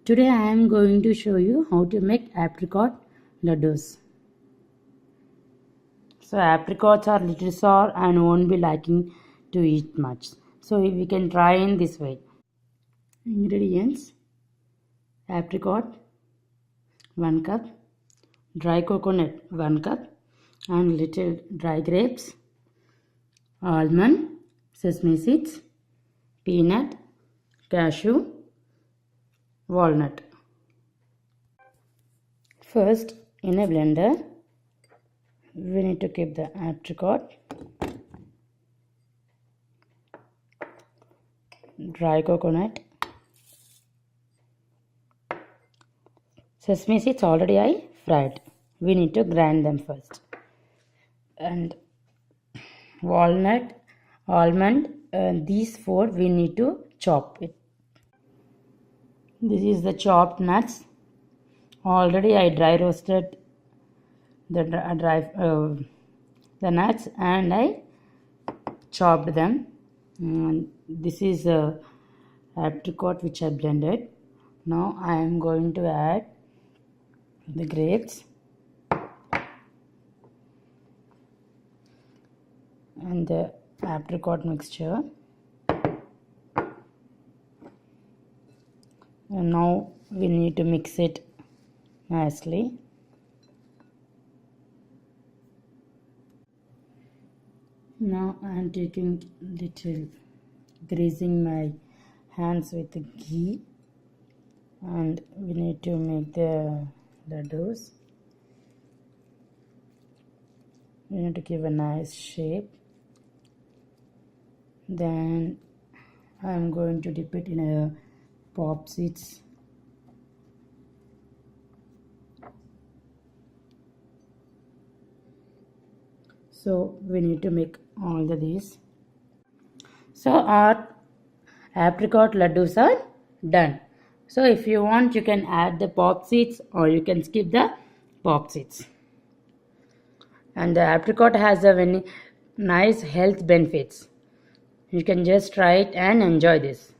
Today I am going to show you how to make apricot laddus. So apricots are little sour and won't be liking to eat much. So we can try in this way. Ingredients: apricot 1 cup, dry coconut 1 cup, and little dry grapes, almond, sesame seeds, peanut, cashew, walnut. First, in a blender, we need to keep the apricot, dry coconut, sesame seeds already I fried. We need to grind them first. And walnut, almond, these four we need to chop it. This is the chopped nuts. Already I dry roasted the nuts and I chopped them. This is a apricot which I blended. Now I am going to add the grapes and the apricot mixture. And now we need to mix it nicely. Now I am taking little, greasing my hands with the ghee, and we need to make the laddus. We need to give a nice shape. Then I am going to dip it in a pop seeds. So we need to make all of these. So our apricot laddus are done. So if you want, you can add the pop seeds or you can skip the pop seeds. And the apricot has a very nice health benefits. You can just try it and enjoy this.